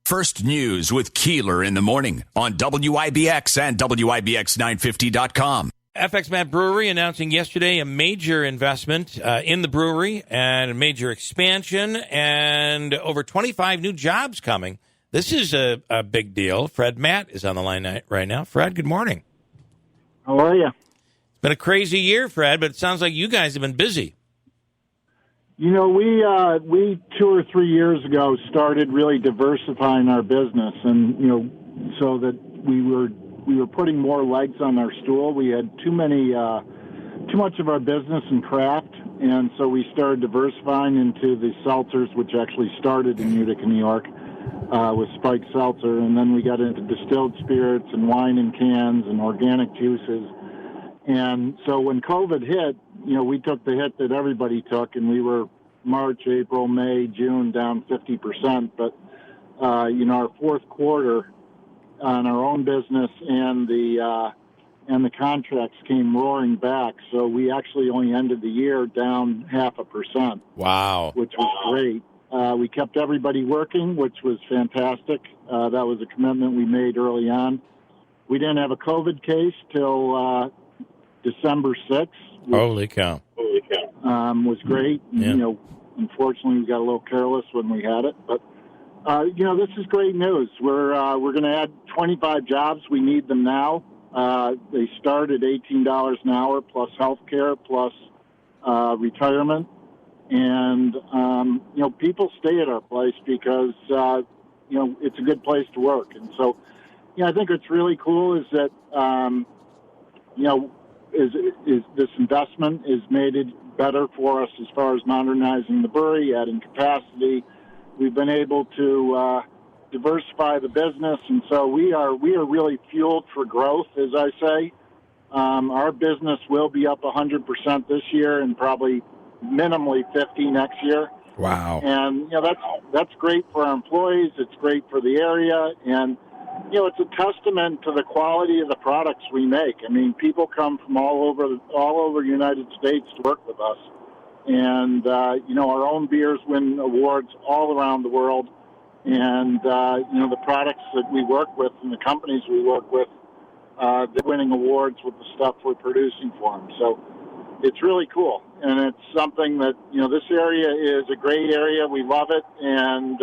First News with Keeler in the morning on WIBX and WIBX950.com. FX Matt Brewery announcing yesterday a major investment in the brewery and a major expansion and over 25 new jobs coming. This is a big deal. Fred Matt is on the line right now. Fred, good morning. How are you? It's been a crazy year, Fred, but it sounds like you guys have been busy. You know, we 2 or 3 years ago started really diversifying our business, and so that we were putting more legs on our stool. We had too much of our business in craft, and so we started diversifying into the seltzers, which actually started in Utica, New York, with Spike Seltzer, and then we got into distilled spirits and wine in cans and organic juices. And so when COVID hit, we took the hit that everybody took, and we were March, April, May, June down 50%. But our fourth quarter on our own business and the contracts came roaring back. So we actually only ended the year down 0.5%. Wow, which was great. We kept everybody working, which was fantastic. That was a commitment we made early on. We didn't have a COVID case till December 6th. Holy cow. Was great. Yeah. Unfortunately, we got a little careless when we had it. But, this is great news. We're going to add 25 jobs. We need them now. They start at $18 an hour plus health care plus retirement. And, people stay at our place because, it's a good place to work. And so, I think what's really cool is that, is this investment is made it better for us as far as modernizing the brewery, adding capacity. We've been able to diversify the business, and so we are really fueled for growth, as I say. Our business will be up 100% this year and probably minimally 50 next year. Wow. And, that's great for our employees. It's great for the area. And, it's a testament to the quality of the products we make. I mean, people come from all over the United States to work with us. And, our own beers win awards all around the world. And, the products that we work with and the companies we work with, they're winning awards with the stuff we're producing for them. So it's really cool. And it's something that, this area is a great area. We love it. And,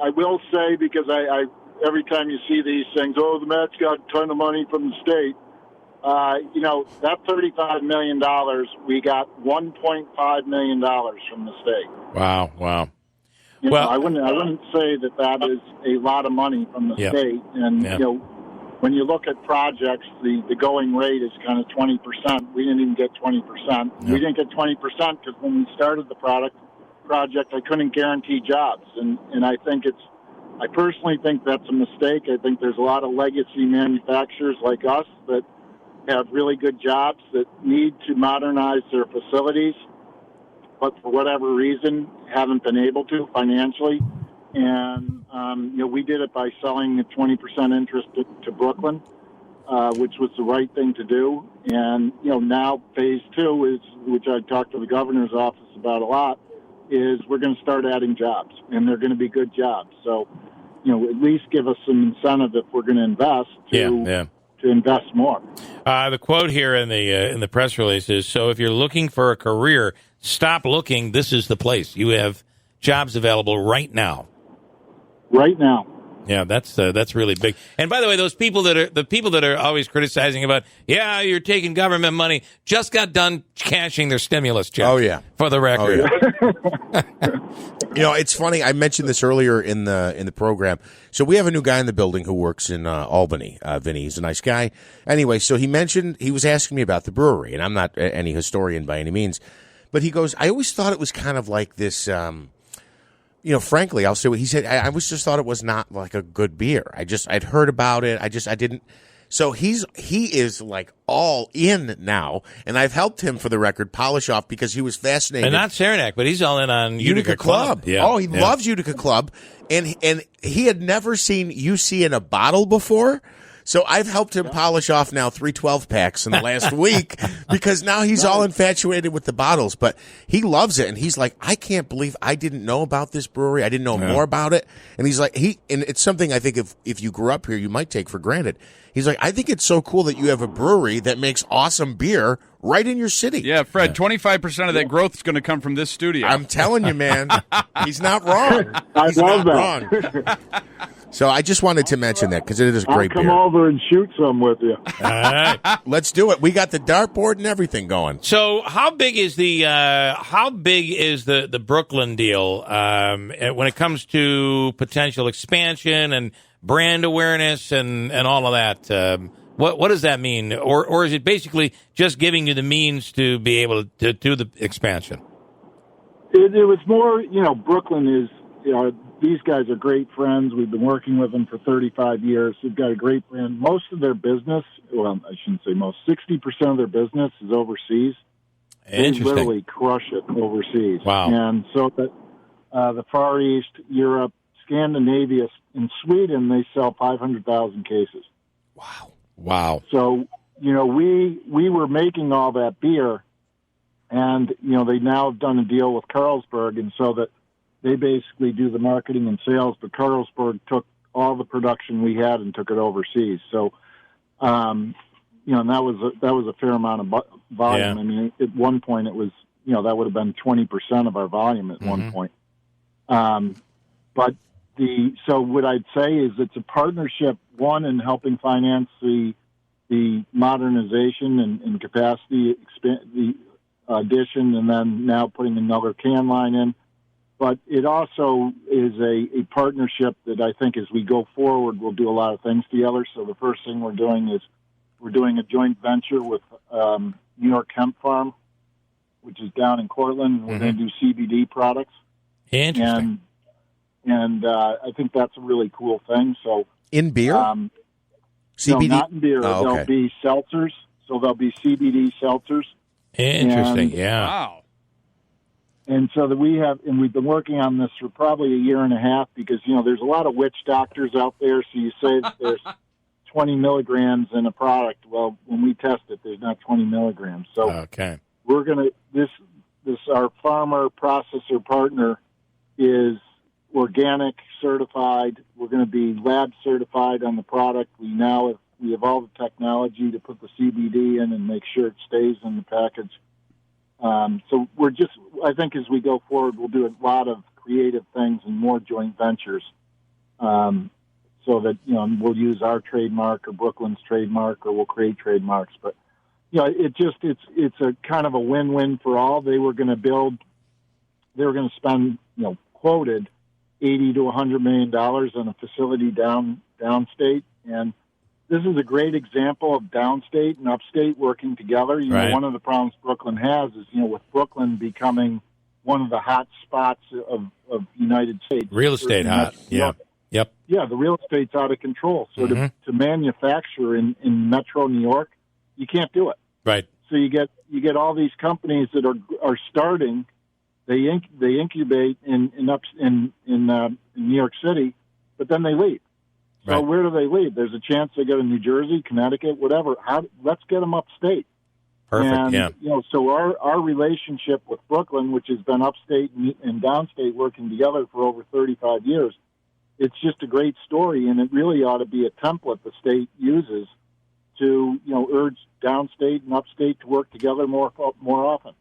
I will say, because I every time you see these things, the Mets got a ton of money from the state. That $35 million, we got $1.5 million from the state. Wow. I wouldn't say that is a lot of money from the state. And, when you look at projects, the going rate is kind of 20%. We didn't even get 20%. Yeah. We didn't get 20% because when we started the project, I couldn't guarantee jobs. And I personally think that's a mistake. I think there's a lot of legacy manufacturers like us that have really good jobs that need to modernize their facilities, but for whatever reason haven't been able to financially. And, we did it by selling a 20% interest to Brooklyn, which was the right thing to do. And, now phase 2 is, which I talked to the governor's office about a lot, is we're going to start adding jobs, and they're going to be good jobs. So, at least give us some incentive if we're going to invest to invest more. The quote here in the press release is, so if you're looking for a career, stop looking. This is the place. You have jobs available right now. Right now. Yeah, that's really big. And by the way, those people that are always criticizing about, you're taking government money, just got done cashing their stimulus check. Oh yeah, for the record. Oh, yeah. It's funny. I mentioned this earlier in the program. So we have a new guy in the building who works in Albany. Vinny, he's a nice guy. Anyway, so he was asking me about the brewery, and I'm not any historian by any means, but he goes, I always thought it was kind of like this. Frankly, I'll say what he said. I always just thought it was not like a good beer. I'd heard about it. I didn't. So he is like all in now, and I've helped him, for the record, polish off because he was fascinated. And not Saranac, but he's all in on Utica Club. Yeah. Oh, he loves Utica Club, and he had never seen UC in a bottle before. So I've helped him polish off now 3 12-packs in the last week because now he's all infatuated with the bottles. But he loves it, and he's like, I can't believe I didn't know about this brewery. I didn't know more about it. And he's like, and it's something I think if you grew up here, you might take for granted. He's like, I think it's so cool that you have a brewery that makes awesome beer right in your city. Yeah, Fred, 25% of that growth is going to come from this studio. I'm telling you, man, he's not wrong. I love that. Wrong. So I just wanted to mention that because it is a great beer. I'll come over and shoot some with you. All right. Let's do it. We got the dartboard and everything going. So how big is the Brooklyn deal when it comes to potential expansion and brand awareness and all of that? What does that mean? Or is it basically just giving you the means to be able to do the expansion? It was more, Brooklyn is, these guys are great friends. We've been working with them for 35 years. They've got a great brand. Most of their business, well, I shouldn't say most, 60% of their business is overseas. They literally crush it overseas. Wow. And so the Far East, Europe, Scandinavia, in Sweden, they sell 500,000 cases. Wow. So, we were making all that beer, and, they now have done a deal with Carlsberg, and so that they basically do the marketing and sales, but Carlsberg took all the production we had and took it overseas. So, and that was a fair amount of volume. Yeah. I mean, at one point it was, that would have been 20% of our volume at one point. So what I'd say is it's a partnership, one, in helping finance the modernization and capacity the addition, and then now putting another can line in. But it also is a partnership that I think as we go forward, we'll do a lot of things together. So the first thing we're doing is we're doing a joint venture with New York Hemp Farm, which is down in Cortland. We're going to do CBD products. Interesting. And I think that's a really cool thing. So in beer? CBD? No, not in beer. Oh, okay. There'll be seltzers. So there'll be CBD seltzers. Interesting, yeah. Wow. And so that we've been working on this for probably a year and a half because, there's a lot of witch doctors out there. So you say that there's 20 milligrams in a product. Well, when we test it, there's not 20 milligrams. So okay. We're going to, our farmer processor partner is organic certified. We're going to be lab certified on the product. We have all the technology to put the CBD in and make sure it stays in the package. So I think as we go forward, we'll do a lot of creative things and more joint ventures, so that, we'll use our trademark or Brooklyn's trademark, or we'll create trademarks. But, it's a kind of a win-win for all. They were going to spend, quoted $80 to $100 million on a facility downstate. And this is a great example of downstate and upstate working together. Right. One of the problems Brooklyn has is, with Brooklyn becoming one of the hot spots of United States. Real estate hot, yeah. Yep. Yeah, the real estate's out of control. So to manufacture in Metro New York, you can't do it. Right. So you get all these companies that are starting. They incubate in New York City, but then they leave. So Right. where do they leave? There's a chance they go to New Jersey, Connecticut, whatever. Let's get them upstate. Perfect, And, yeah. So our relationship with Brooklyn, which has been upstate and downstate working together for over 35 years, it's just a great story, and it really ought to be a template the state uses to, urge downstate and upstate to work together more often.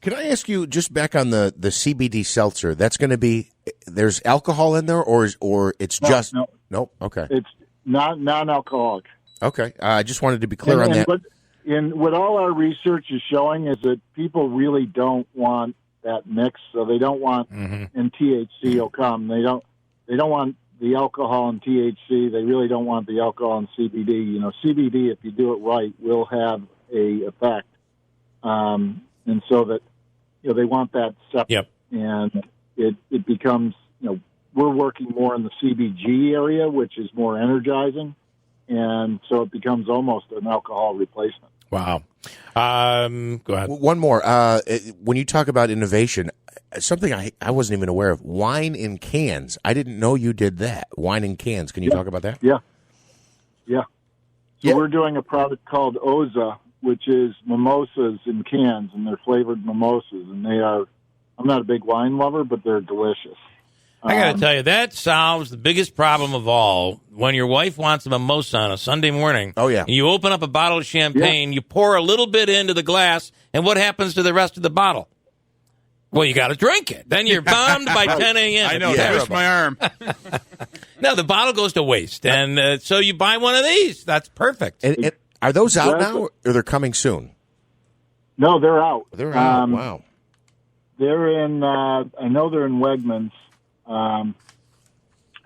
Can I ask you, just back on the CBD seltzer, that's going to be, there's alcohol in there, or it's just... No. Nope, okay. It's non-alcoholic. Okay, I just wanted to be clear on that. What all our research is showing is that people really don't want that mix, so they don't want, and THC will come, they don't want the alcohol and THC, they really don't want the alcohol and CBD. CBD, if you do it right, will have a effect. And so that, they want that separate. Yep. And it becomes, we're working more in the CBG area, which is more energizing. And so it becomes almost an alcohol replacement. Wow. Go ahead. One more. When you talk about innovation, something I wasn't even aware of, wine in cans. I didn't know you did that. Wine in cans. Can you talk about that? Yeah. So we're doing a product called Oza, which is mimosas in cans, and they're flavored mimosas, and they are. I'm not a big wine lover, but they're delicious. I got to tell you, that solves the biggest problem of all. When your wife wants a mimosa on a Sunday morning, and you open up a bottle of champagne, you pour a little bit into the glass, and what happens to the rest of the bottle? Well, you got to drink it. Then you're bombed by 10 a.m. I know, twist my arm. No, the bottle goes to waste, and so you buy one of these. That's perfect. And are those out now, or they're coming soon? No, they're out. They're out. Wow. They're in. I know they're in Wegmans. I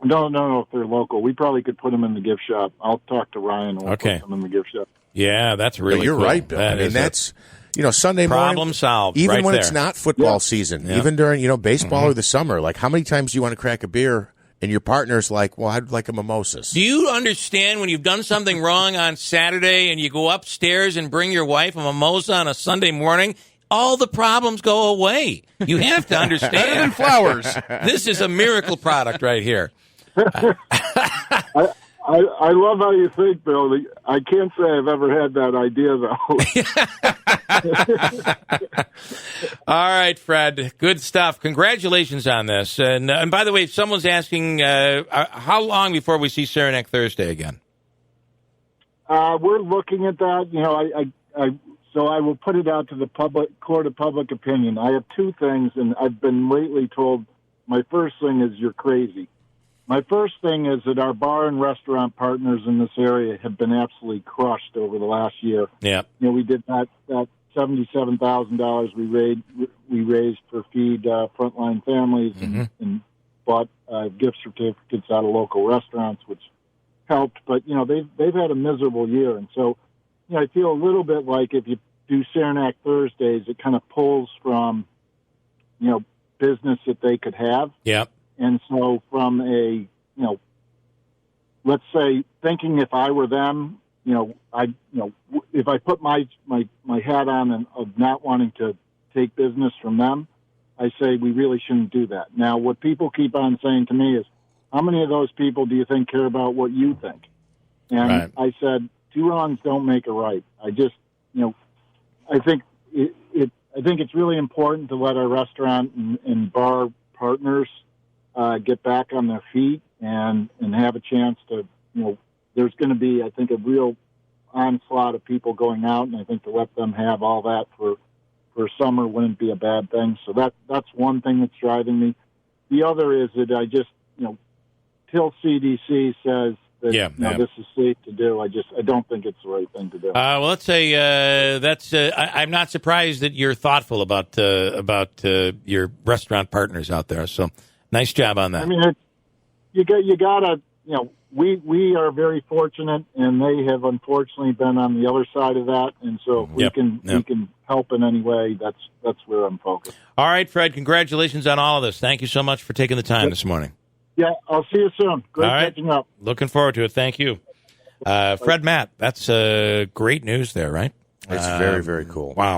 don't know if they're local. We probably could put them in the gift shop. I'll talk to Ryan and we'll put them in the gift shop. Yeah, that's really You're cool. right, Bill. I mean, that's, Sunday morning. Problem solved. Even right when there. it's not football season, even during, baseball or the summer, like how many times do you want to crack a beer and your partner's like, well, I'd like a mimosas. Do you understand when you've done something wrong on Saturday and you go upstairs and bring your wife a mimosa on a Sunday morning? All the problems go away. You have to understand. Better than flowers. This is a miracle product right here. I love how you think, Bill. I can't say I've ever had that idea, though. All right, Fred. Good stuff. Congratulations on this. And by the way, someone's asking, how long before we see Saranac Thursday again? We're looking at that. So I will put it out to the court of public opinion. I have two things, and I've been lately told my first thing is you're crazy. My first thing is that our bar and restaurant partners in this area have been absolutely crushed over the last year. Yeah. We did that $77,000 we raised for Feed Frontline Families and bought gift certificates out of local restaurants, which helped. But, they've had a miserable year. And so, I feel a little bit like if you do Saranac Thursdays, it kind of pulls from, business that they could have. Yeah. And so from let's say thinking if I were them, if I put my hat on and of not wanting to take business from them, I say we really shouldn't do that. Now, what people keep on saying to me is, how many of those people do you think care about what you think? And I said, two wrongs don't make a right. I just, I think it's really important to let our restaurant and bar partners get back on their feet and have a chance to, there's going to be, I think, a real onslaught of people going out, and I think to let them have all that for summer wouldn't be a bad thing. So that's one thing that's driving me. The other is that I just, till CDC says that this is safe to do, I don't think it's the right thing to do. Well, let's say I'm not surprised that you're thoughtful about your restaurant partners out there. So nice job on that. I mean, you gotta, we are very fortunate, and they have unfortunately been on the other side of that, and so if we can help in any way, that's where I'm focused. All right, Fred, congratulations on all of this. Thank you so much for taking the time this morning. Yeah, I'll see you soon. Great catching up. Looking forward to it. Thank you. Fred Matt, that's great news there, right? It's very, very cool. Wow.